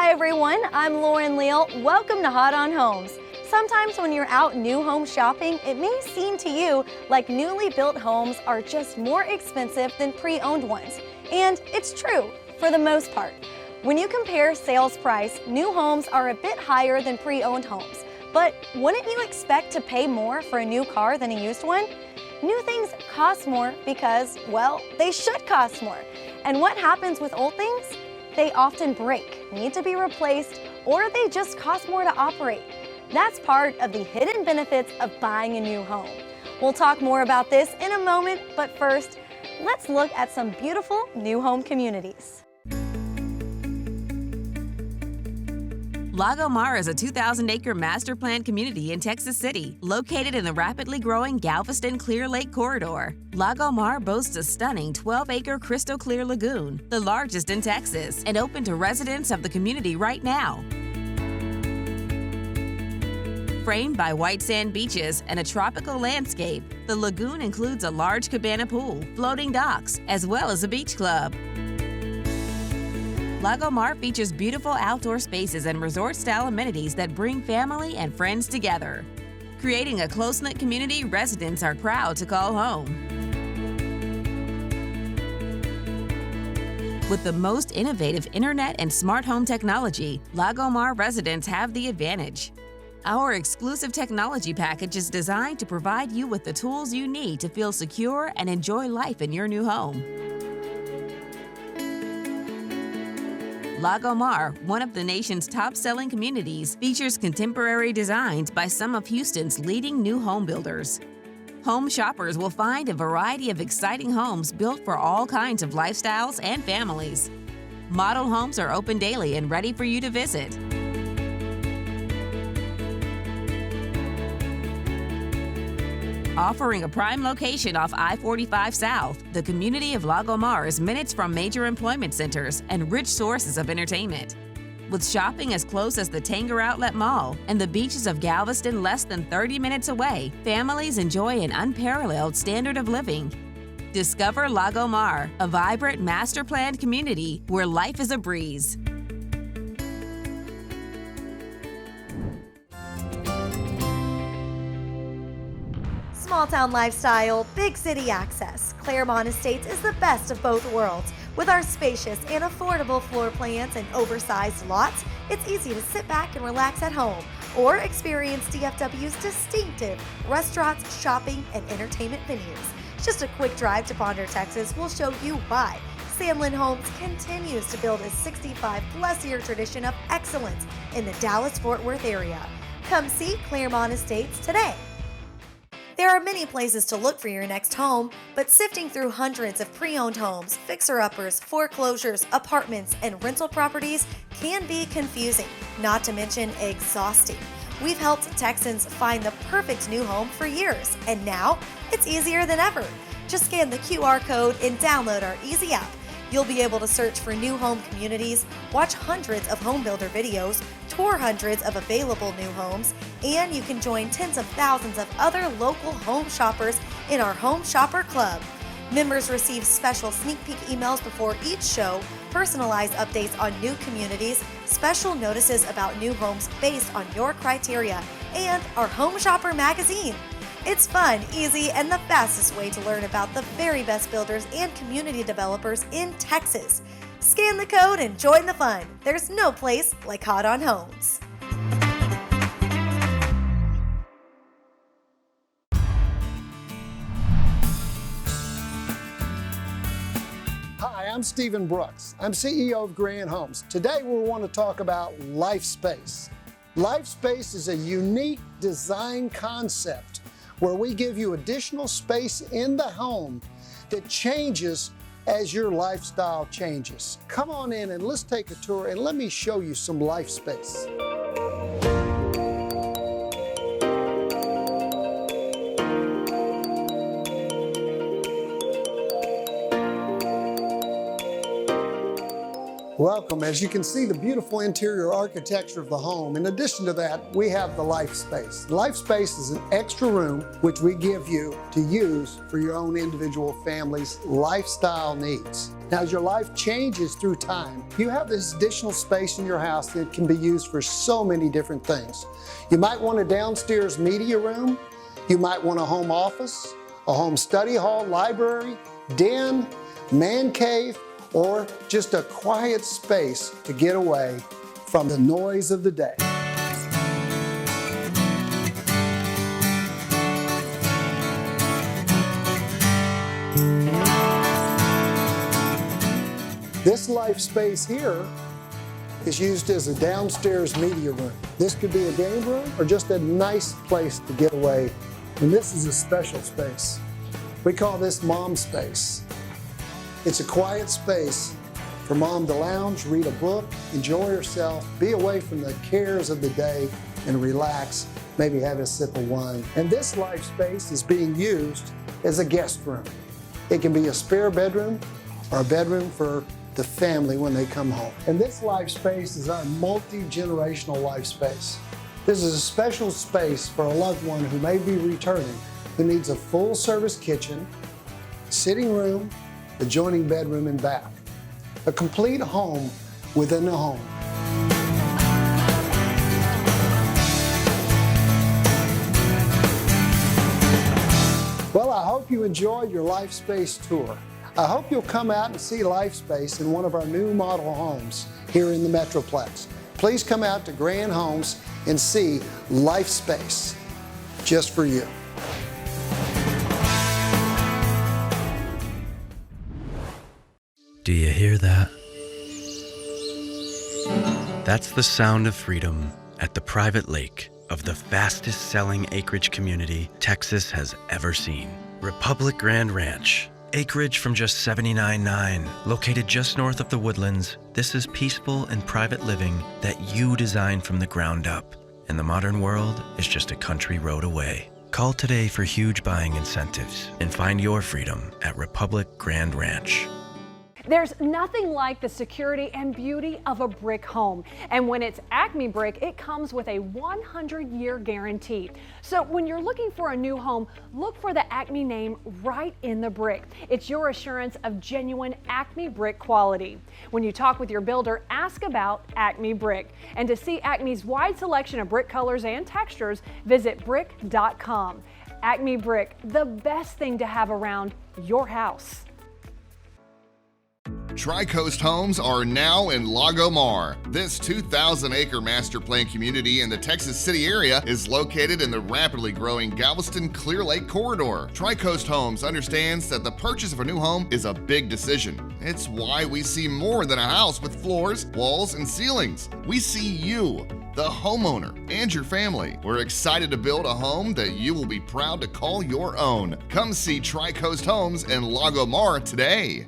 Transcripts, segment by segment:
Hi everyone, I'm Lauren Leal. Welcome to Hot on Homes. Sometimes when you're out new home shopping, it may seem to you like newly built homes are just more expensive than pre-owned ones. And it's true, for the most part. When you compare sales price, new homes are a bit higher than pre-owned homes. But wouldn't you expect to pay more for a new car than a used one? New things cost more because, well, they should cost more. And what happens with old things? They often break, need to be replaced, or they just cost more to operate. That's part of the hidden benefits of buying a new home. We'll talk more about this in a moment, but first, let's look at some beautiful new home communities. Lago Mar is a 2,000-acre master planned community in Texas City, located in the rapidly growing Galveston-Clear Lake corridor. Lago Mar boasts a stunning 12-acre crystal clear lagoon, the largest in Texas, and open to residents of the community right now. Framed by white sand beaches and a tropical landscape, the lagoon includes a large cabana pool, floating docks, as well as a beach club. Lago Mar features beautiful outdoor spaces and resort-style amenities that bring family and friends together, creating a close-knit community residents are proud to call home. With the most innovative internet and smart home technology, Lago Mar residents have the advantage. Our exclusive technology package is designed to provide you with the tools you need to feel secure and enjoy life in your new home. Lago Mar, one of the nation's top-selling communities, features contemporary designs by some of Houston's leading new home builders. Home shoppers will find a variety of exciting homes built for all kinds of lifestyles and families. Model homes are open daily and ready for you to visit. Offering a prime location off I-45 South, the community of Lago Mar is minutes from major employment centers and rich sources of entertainment. With shopping as close as the Tanger Outlet Mall and the beaches of Galveston less than 30 minutes away, families enjoy an unparalleled standard of living. Discover Lago Mar, a vibrant, master-planned community where life is a breeze. Small town lifestyle, big city access. Clairmont Estates is the best of both worlds. With our spacious and affordable floor plans and oversized lots, it's easy to sit back and relax at home or experience DFW's distinctive restaurants, shopping, and entertainment venues. Just a quick drive to Ponder, Texas will show you why. Sandlin Homes continues to build a 65-plus-year tradition of excellence in the Dallas-Fort Worth area. Come see Clairmont Estates today. There are many places to look for your next home, but sifting through hundreds of pre-owned homes, fixer-uppers, foreclosures, apartments, and rental properties can be confusing, not to mention exhausting. We've helped Texans find the perfect new home for years, and now it's easier than ever. Just scan the QR code and download our easy app. You'll be able to search for new home communities, watch hundreds of home builder videos, tour hundreds of available new homes, and you can join tens of thousands of other local home shoppers in our Home Shopper Club. Members receive special sneak peek emails before each show, personalized updates on new communities, special notices about new homes based on your criteria, and our Home Shopper magazine. It's fun, easy, and the fastest way to learn about the very best builders and community developers in Texas. Scan the code and join the fun. There's no place like Hot on Homes. Hi, I'm Stephen Brooks. I'm CEO of Grand Homes. Today we want to talk about life space. Life space is a unique design concept where we give you additional space in the home that changes as your lifestyle changes. Come on in and let's take a tour and let me show you some life space. Welcome. As you can see, the beautiful interior architecture of the home. In addition to that, we have the life space. The life space is an extra room which we give you to use for your own individual family's lifestyle needs. Now, as your life changes through time, you have this additional space in your house that can be used for so many different things. You might want a downstairs media room. You might want a home office, a home study hall, library, den, man cave, or just a quiet space to get away from the noise of the day. This life space here is used as a downstairs media room. This could be a game room or just a nice place to get away. And this is a special space. We call this mom space. It's a quiet space for mom to lounge, read a book, enjoy herself, be away from the cares of the day, and relax, maybe have a sip of wine. And this life space is being used as a guest room. It can be a spare bedroom or a bedroom for the family when they come home. And this life space is our multi-generational life space. This is a special space for a loved one who may be returning, who needs a full-service kitchen, sitting room, adjoining bedroom and bath. A complete home within a home. Well, I hope you enjoyed your Life Space tour. I hope you'll come out and see Life Space in one of our new model homes here in the Metroplex. Please come out to Grand Homes and see Life Space just for you. Do you hear that? That's the sound of freedom at the private lake of the fastest selling acreage community Texas has ever seen. Republic Grand Ranch. Acreage from just $79.9, located just north of the Woodlands. This is peaceful and private living that you designed from the ground up. And the modern world is just a country road away. Call today for huge buying incentives and find your freedom at Republic Grand Ranch. There's nothing like the security and beauty of a brick home. And when it's ACME Brick, it comes with a 100-year guarantee. So when you're looking for a new home, look for the ACME name right in the brick. It's your assurance of genuine ACME Brick quality. When you talk with your builder, ask about ACME Brick. And to see ACME's wide selection of brick colors and textures, visit brick.com. ACME Brick, the best thing to have around your house. Tricoast homes are now in Lago Mar. This 2,000-acre master plan community in the Texas City area is located in the rapidly growing Galveston-Clear Lake corridor. Tricoast Homes understands that the purchase of a new home is a big decision. It's why we see more than a house with floors, walls, and ceilings. We see you, the homeowner, and your family. We're excited to build a home that you will be proud to call your own. Come see Tricoast Homes in Lago Mar today.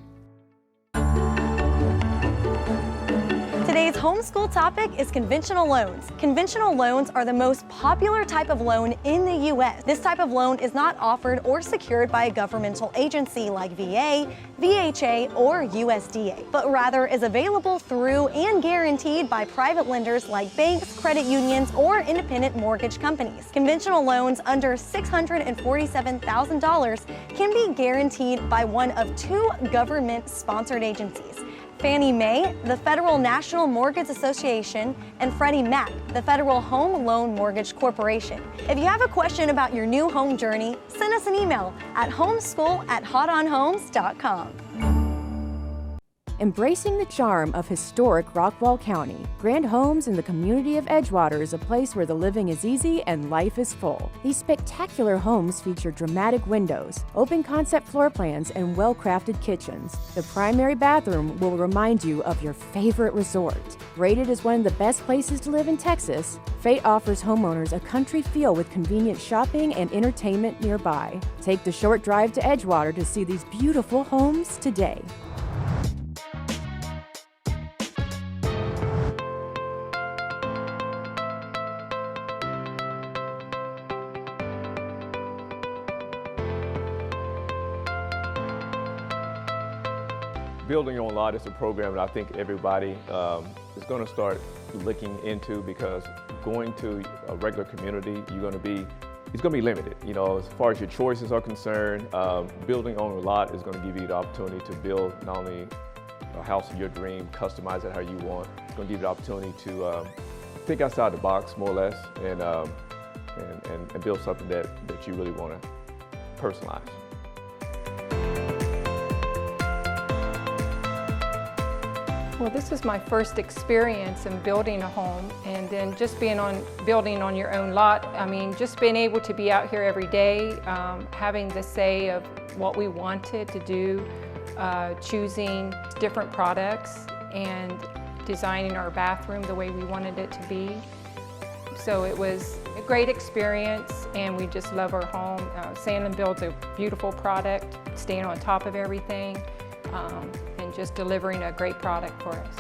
Today's homeschool topic is conventional loans. Conventional loans are the most popular type of loan in the U.S. This type of loan is not offered or secured by a governmental agency like VA, VHA, or USDA, but rather is available through and guaranteed by private lenders like banks, credit unions, or independent mortgage companies. Conventional loans under $647,000 can be guaranteed by one of two government-sponsored agencies: Fannie Mae, the Federal National Mortgage Association, and Freddie Mac, the Federal Home Loan Mortgage Corporation. If you have a question about your new home journey, send us an email at homeschool@hotonhomes.com. Embracing the charm of historic Rockwall County, Grand Homes in the community of Edgewater is a place where the living is easy and life is full. These spectacular homes feature dramatic windows, open concept floor plans, and well-crafted kitchens. The primary bathroom will remind you of your favorite resort. Rated as one of the best places to live in Texas, Fate offers homeowners a country feel with convenient shopping and entertainment nearby. Take the short drive to Edgewater to see these beautiful homes today. Building on lot is a program that I think everybody is going to start looking into, because going to a regular community, it's going to be limited. You know, as far as your choices are concerned, building on a lot is going to give you the opportunity to build not only a house of your dream, customize it how you want. It's going to give you the opportunity to think outside the box, more or less, and build something that you really want to personalize. Well, this is my first experience in building a home, and then just building on your own lot. I mean, just being able to be out here every day, having the say of what we wanted to do, choosing different products and designing our bathroom the way we wanted it to be. So it was a great experience, and we just love our home. Sandlin builds a beautiful product, staying on top of everything. And just delivering a great product for us.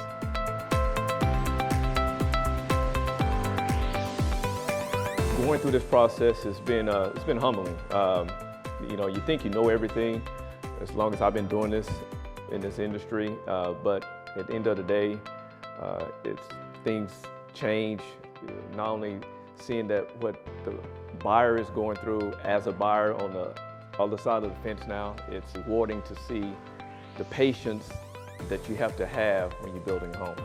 Going through this process has been humbling. You know, you think you know everything as long as I've been doing this in this industry, but at the end of the day, things change. Not only seeing that what the buyer is going through as a buyer on the other side of the fence now, it's rewarding to see the patience that you have to have when you're building a home.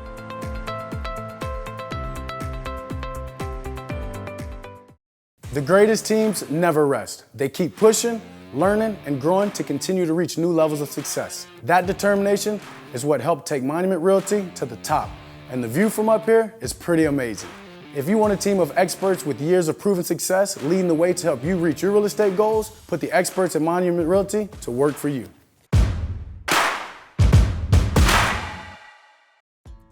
The greatest teams never rest. They keep pushing, learning, and growing to continue to reach new levels of success. That determination is what helped take Monument Realty to the top, and the view from up here is pretty amazing. If you want a team of experts with years of proven success leading the way to help you reach your real estate goals, put the experts at Monument Realty to work for you.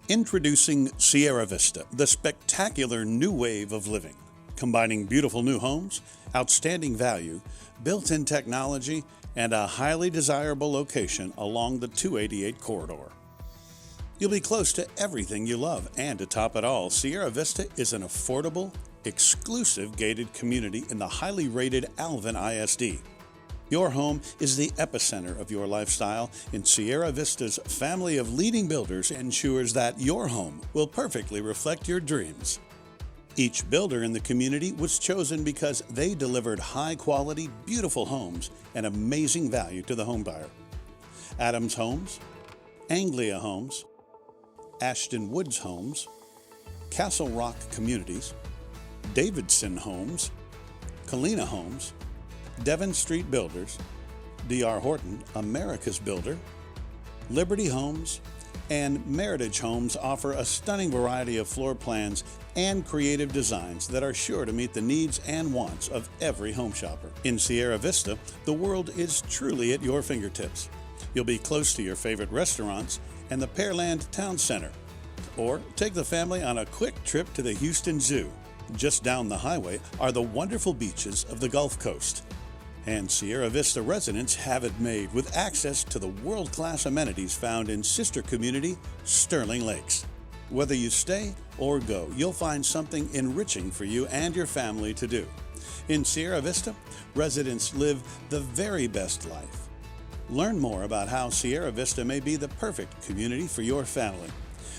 Introducing Sierra Vista, the spectacular new wave of living, combining beautiful new homes, outstanding value, built-in technology, and a highly desirable location along the 288 corridor. You'll be close to everything you love, and to top it all, Sierra Vista is an affordable, exclusive gated community in the highly rated Alvin ISD. Your home is the epicenter of your lifestyle, and Sierra Vista's family of leading builders ensures that your home will perfectly reflect your dreams. Each builder in the community was chosen because they delivered high-quality, beautiful homes and amazing value to the homebuyer. Adams Homes, Anglia Homes, Ashton Woods Homes, Castle Rock Communities, Davidson Homes, Kalina Homes, Devon Street Builders, D.R. Horton, America's Builder, Liberty Homes, and Meritage Homes offer a stunning variety of floor plans and creative designs that are sure to meet the needs and wants of every home shopper. In Sierra Vista, the world is truly at your fingertips. You'll be close to your favorite restaurants and the Pearland Town Center. Or take the family on a quick trip to the Houston Zoo. Just down the highway are the wonderful beaches of the Gulf Coast. And Sierra Vista residents have it made with access to the world-class amenities found in sister community Sterling Lakes. Whether you stay or go, you'll find something enriching for you and your family to do. In Sierra Vista, residents live the very best life. Learn more about how Sierra Vista may be the perfect community for your family.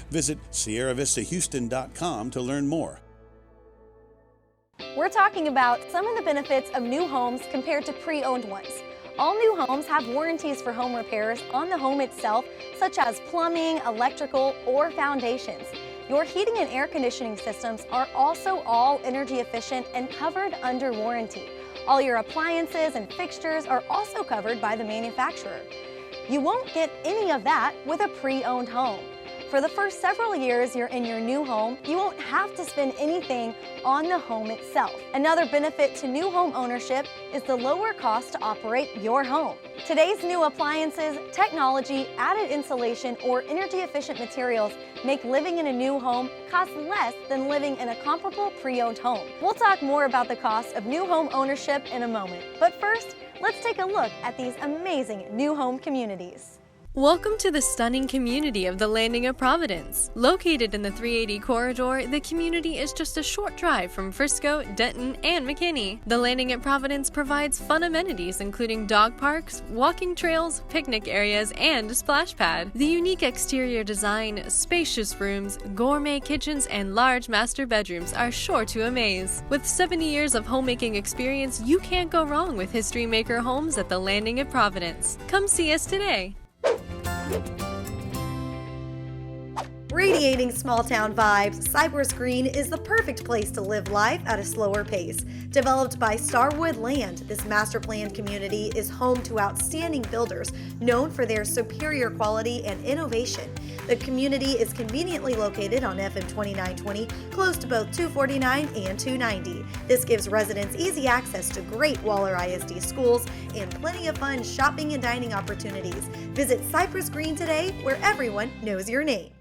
Visit SierraVistaHouston.com to learn more. We're talking about some of the benefits of new homes compared to pre-owned ones. All new homes have warranties for home repairs on the home itself, such as plumbing, electrical, or foundations. Your heating and air conditioning systems are also all energy efficient and covered under warranty. All your appliances and fixtures are also covered by the manufacturer. You won't get any of that with a pre-owned home. For the first several years you're in your new home, you won't have to spend anything on the home itself. Another benefit to new home ownership is the lower cost to operate your home. Today's new appliances, technology, added insulation, or energy-efficient materials make living in a new home cost less than living in a comparable pre-owned home. We'll talk more about the cost of new home ownership in a moment. But first, let's take a look at these amazing new home communities. Welcome to the stunning community of the Landing at Providence. Located in the 380 corridor, the community is just a short drive from Frisco, Denton, and McKinney. The Landing at Providence provides fun amenities including dog parks, walking trails, picnic areas, and a splash pad. The unique exterior design, spacious rooms, gourmet kitchens, and large master bedrooms are sure to amaze. With 70 years of homemaking experience, you can't go wrong with Historymaker Homes at the Landing at Providence. Come see us today. Radiating small-town vibes, Cypress Green is the perfect place to live life at a slower pace. Developed by Starwood Land, this master-planned community is home to outstanding builders known for their superior quality and innovation. The community is conveniently located on FM 2920, close to both 249 and 290. This gives residents easy access to great Waller ISD schools and plenty of fun shopping and dining opportunities. Visit Cypress Green today, where everyone knows your name.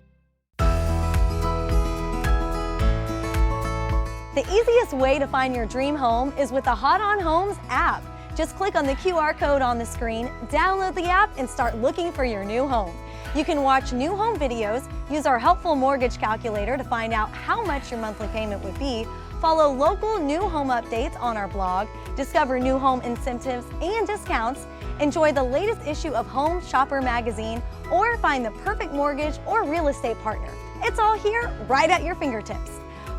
The easiest way to find your dream home is with the Hot on Homes app. Just click on the QR code on the screen, download the app, and start looking for your new home. You can watch new home videos, use our helpful mortgage calculator to find out how much your monthly payment would be, follow local new home updates on our blog, discover new home incentives and discounts, enjoy the latest issue of Home Shopper magazine, or find the perfect mortgage or real estate partner. It's all here right at your fingertips.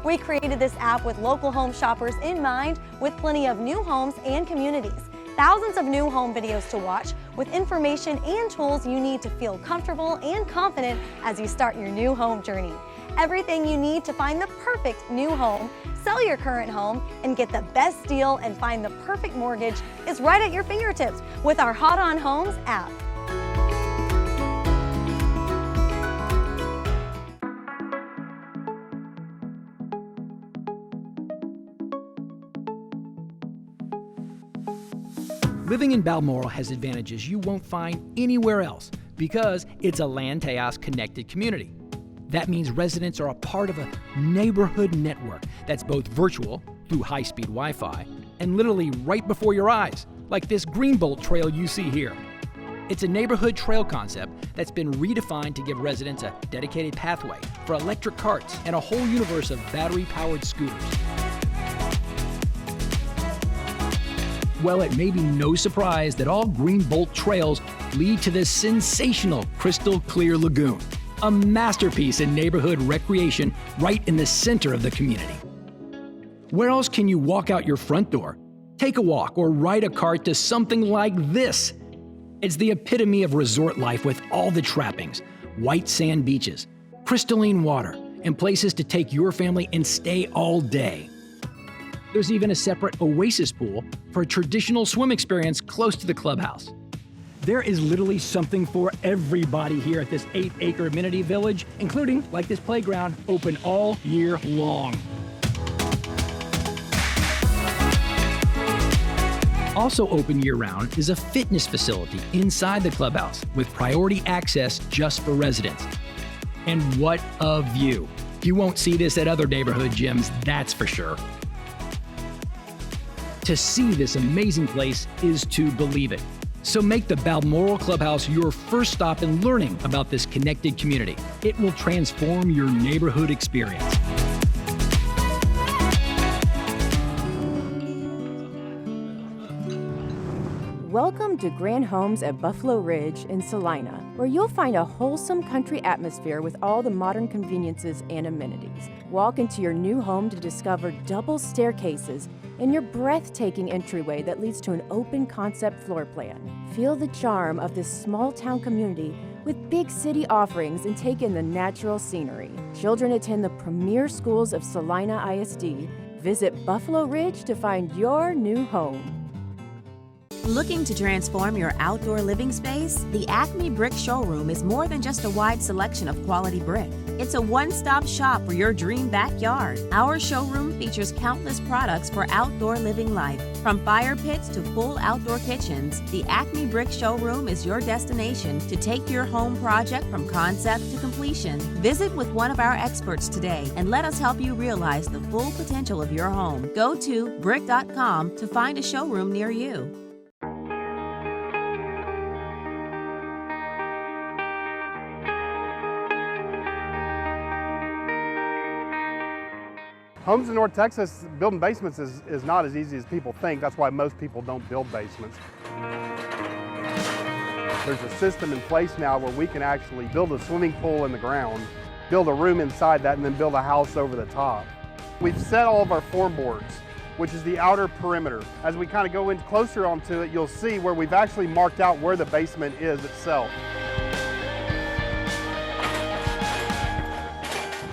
We created this app with local home shoppers in mind, with plenty of new homes and communities. Thousands of new home videos to watch, with information and tools you need to feel comfortable and confident as you start your new home journey. Everything you need to find the perfect new home, sell your current home, and get the best deal and find the perfect mortgage is right at your fingertips with our Hot on Homes app. Living in Balmoral has advantages you won't find anywhere else because it's a land chaos connected community. That means residents are a part of a neighborhood network that's both virtual through high-speed Wi-Fi and literally right before your eyes, like this Greenbolt trail you see here. It's a neighborhood trail concept that's been redefined to give residents a dedicated pathway for electric carts and a whole universe of battery-powered scooters. Well, it may be no surprise that all Greenbolt trails lead to this sensational crystal clear lagoon, a masterpiece in neighborhood recreation right in the center of the community. Where else can you walk out your front door, take a walk, or ride a cart to something like this? It's the epitome of resort life with all the trappings: white sand beaches, crystalline water, and places to take your family and stay all day. There's even a separate oasis pool for a traditional swim experience close to the clubhouse. There is literally something for everybody here at this 8-acre amenity village, including, like this playground, open all year long. Also open year-round is a fitness facility inside the clubhouse with priority access just for residents. And what a view! You won't see this at other neighborhood gyms, that's for sure. To see this amazing place is to believe it. So make the Balmoral Clubhouse your first stop in learning about this connected community. It will transform your neighborhood experience. Welcome to Grand Homes at Buffalo Ridge in Salina, where you'll find a wholesome country atmosphere with all the modern conveniences and amenities. Walk into your new home to discover double staircases and your breathtaking entryway that leads to an open concept floor plan. Feel the charm of this small town community with big city offerings and take in the natural scenery. Children attend the premier schools of Salina ISD. Visit Buffalo Ridge to find your new home. Looking to transform your outdoor living space? The ACME Brick showroom is more than just a wide selection of quality brick. It's a one-stop shop for your dream backyard. Our showroom features countless products for outdoor living life. From fire pits to full outdoor kitchens, the ACME Brick showroom is your destination to take your home project from concept to completion. Visit with one of our experts today and let us help you realize the full potential of your home. Go to brick.com to find a showroom near you. Homes in North Texas, building basements is not as easy as people think. That's why most people don't build basements. There's a system in place now where we can actually build a swimming pool in the ground, build a room inside that, and then build a house over the top. We've set all of our form boards, which is the outer perimeter. As we kind of go in closer onto it, you'll see where we've actually marked out where the basement is itself.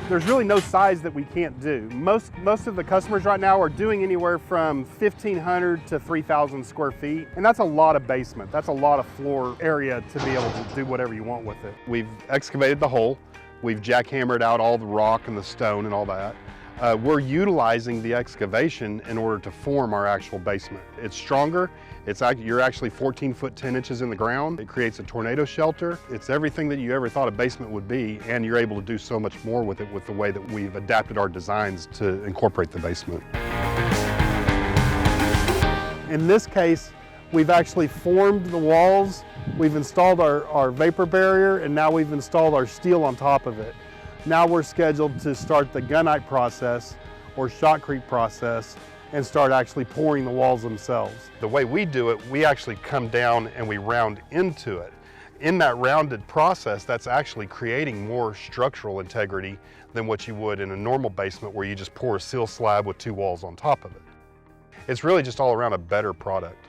There's really no size that we can't do. Most of the customers right now are doing anywhere from 1,500 to 3,000 square feet, and that's a lot of basement. That's a lot of floor area to be able to do whatever you want with it. We've excavated the hole. We've jackhammered out all the rock and the stone and all that. We're utilizing the excavation in order to form our actual basement. It's stronger. You're actually 14 foot 10 inches in the ground. It creates a tornado shelter. It's everything that you ever thought a basement would be, and you're able to do so much more with it with the way that we've adapted our designs to incorporate the basement. In this case, we've actually formed the walls. We've installed our vapor barrier, and now we've installed our steel on top of it. Now we're scheduled to start the gunite process or shotcrete process and start actually pouring the walls themselves. The way we do it, we actually come down and we round into it. In that rounded process, that's actually creating more structural integrity than what you would in a normal basement where you just pour a seal slab with 2 walls on top of it. It's really just all around a better product.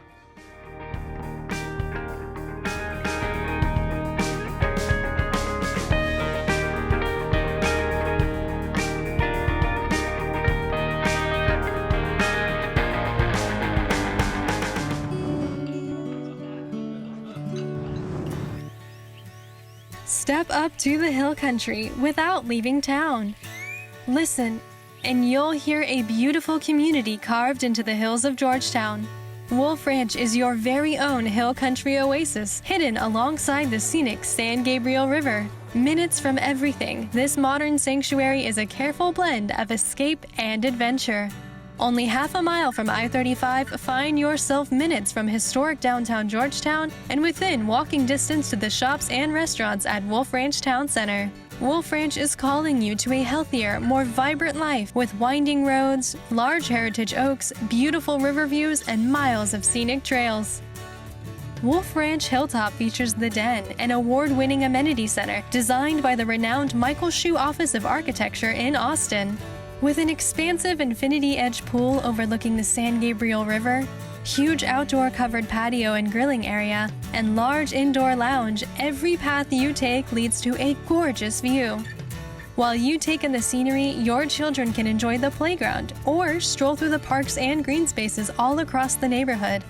Step up to the hill country without leaving town. Listen, and you'll hear a beautiful community carved into the hills of Georgetown. Wolf Ranch is your very own hill country oasis, hidden alongside the scenic San Gabriel River. Minutes from everything, this modern sanctuary is a careful blend of escape and adventure. Only half a mile from I-35, find yourself minutes from historic downtown Georgetown and within walking distance to the shops and restaurants at Wolf Ranch Town Center. Wolf Ranch is calling you to a healthier, more vibrant life with winding roads, large heritage oaks, beautiful river views, and miles of scenic trails. Wolf Ranch Hilltop features The Den, an award-winning amenity center designed by the renowned Michael Shue Office of Architecture in Austin. With an expansive infinity edge pool overlooking the San Gabriel River, huge outdoor covered patio and grilling area, and large indoor lounge, every path you take leads to a gorgeous view. While you take in the scenery, your children can enjoy the playground or stroll through the parks and green spaces all across the neighborhood.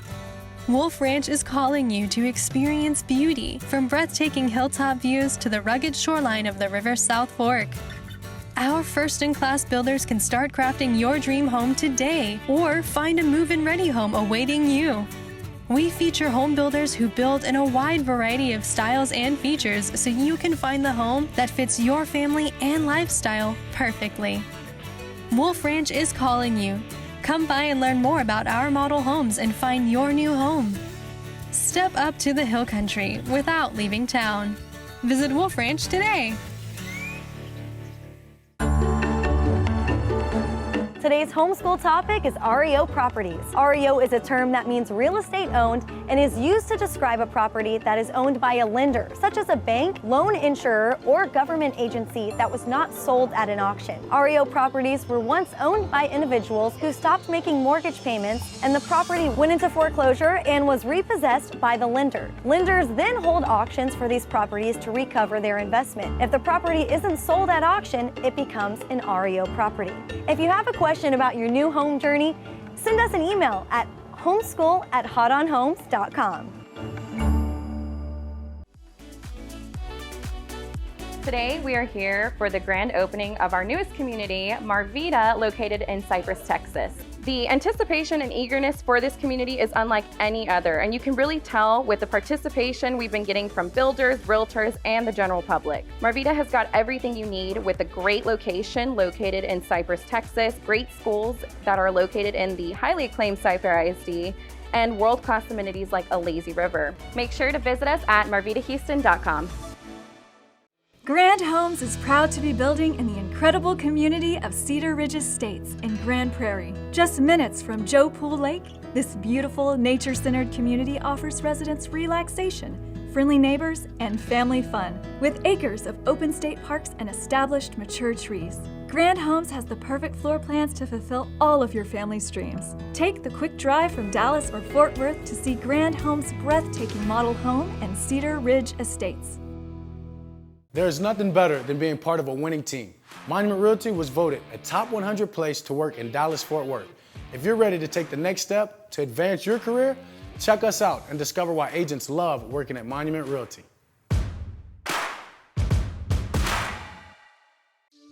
Wolf Ranch is calling you to experience beauty, from breathtaking hilltop views to the rugged shoreline of the river's South Fork. Our first-in-class builders can start crafting your dream home today or find a move-in ready home awaiting you. We feature home builders who build in a wide variety of styles and features so you can find the home that fits your family and lifestyle perfectly. Wolf Ranch is calling you. Come by and learn more about our model homes and find your new home. Step up to the hill country without leaving town. Visit Wolf Ranch today. Today's homeschool topic is REO properties. REO is a term that means real estate owned and is used to describe a property that is owned by a lender, such as a bank, loan insurer, or government agency that was not sold at an auction. REO properties were once owned by individuals who stopped making mortgage payments and the property went into foreclosure and was repossessed by the lender. Lenders then hold auctions for these properties to recover their investment. If the property isn't sold at auction, it becomes an REO property. If you have a question about your new home journey, send us an email at homeschool@hotonhomes.com. Today we are here for the grand opening of our newest community, Marvida, located in Cypress, Texas. The anticipation and eagerness for this community is unlike any other, and you can really tell with the participation we've been getting from builders, realtors, and the general public. Marvida has got everything you need with a great location located in Cypress, Texas, great schools that are located in the highly acclaimed Cypress ISD, and world-class amenities like a lazy river. Make sure to visit us at marvidahouston.com. Grand Homes is proud to be building in the incredible community of Cedar Ridge Estates in Grand Prairie. Just minutes from Joe Pool Lake, this beautiful nature-centered community offers residents relaxation, friendly neighbors, and family fun, with acres of open state parks and established mature trees. Grand Homes has the perfect floor plans to fulfill all of your family's dreams. Take the quick drive from Dallas or Fort Worth to see Grand Homes' breathtaking model home and Cedar Ridge Estates. There is nothing better than being part of a winning team. Monument Realty was voted a top 100 place to work in Dallas-Fort Worth. If you're ready to take the next step to advance your career, check us out and discover why agents love working at Monument Realty.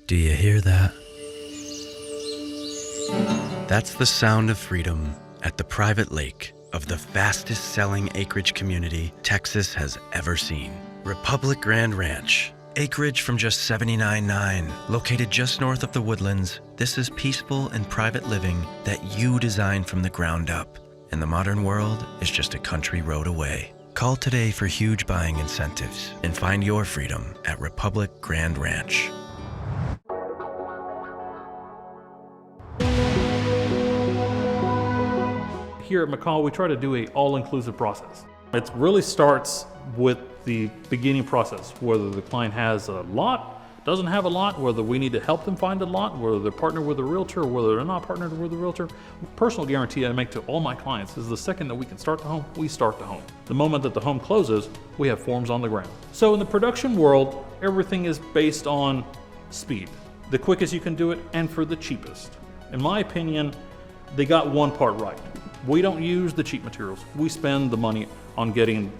Do you hear that? That's the sound of freedom at the private lake of the fastest selling acreage community Texas has ever seen. Republic Grand Ranch. Acreage from just $79.9, located just north of the Woodlands. This is peaceful and private living that you designed from the ground up. And the modern world is just a country road away. Call today for huge buying incentives and find your freedom at Republic Grand Ranch. Here at Macaw, we try to do an all-inclusive process. It really starts with the beginning process, whether the client has a lot, doesn't have a lot, whether we need to help them find a lot, whether they're partnered with a realtor, whether they're not partnered with a realtor. Personal guarantee I make to all my clients is the second that we can start the home, we start the home. The moment that the home closes, we have forms on the ground. So in the production world, everything is based on speed. The quickest you can do it and for the cheapest. In my opinion, they got one part right. We don't use the cheap materials. We spend the money on getting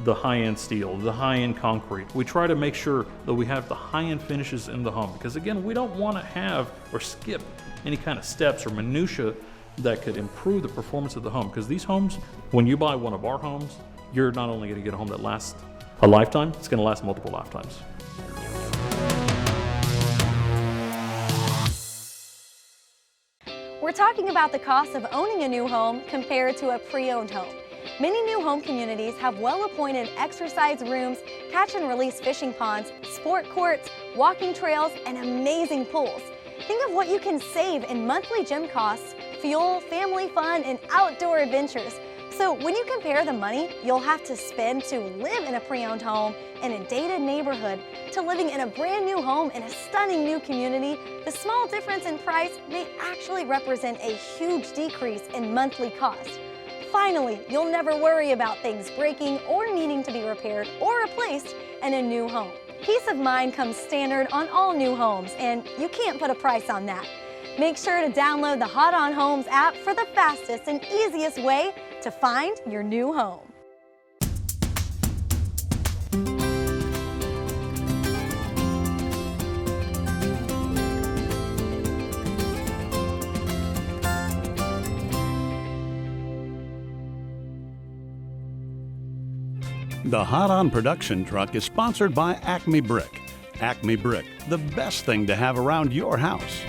the high-end steel, the high-end concrete. We try to make sure that we have the high-end finishes in the home because again, we don't want to have or skip any kind of steps or minutia that could improve the performance of the home because these homes, when you buy one of our homes, you're not only going to get a home that lasts a lifetime, it's going to last multiple lifetimes. We're talking about the cost of owning a new home compared to a pre-owned home. Many new home communities have well-appointed exercise rooms, catch and release fishing ponds, sport courts, walking trails, and amazing pools. Think of what you can save in monthly gym costs, fuel, family fun, and outdoor adventures. So when you compare the money you'll have to spend to live in a pre-owned home in a dated neighborhood to living in a brand new home in a stunning new community, the small difference in price may actually represent a huge decrease in monthly cost. Finally, you'll never worry about things breaking or needing to be repaired or replaced in a new home. Peace of mind comes standard on all new homes, and you can't put a price on that. Make sure to download the Hot On Homes app for the fastest and easiest way to find your new home. The Hot On production truck is sponsored by ACME Brick. ACME Brick, the best thing to have around your house.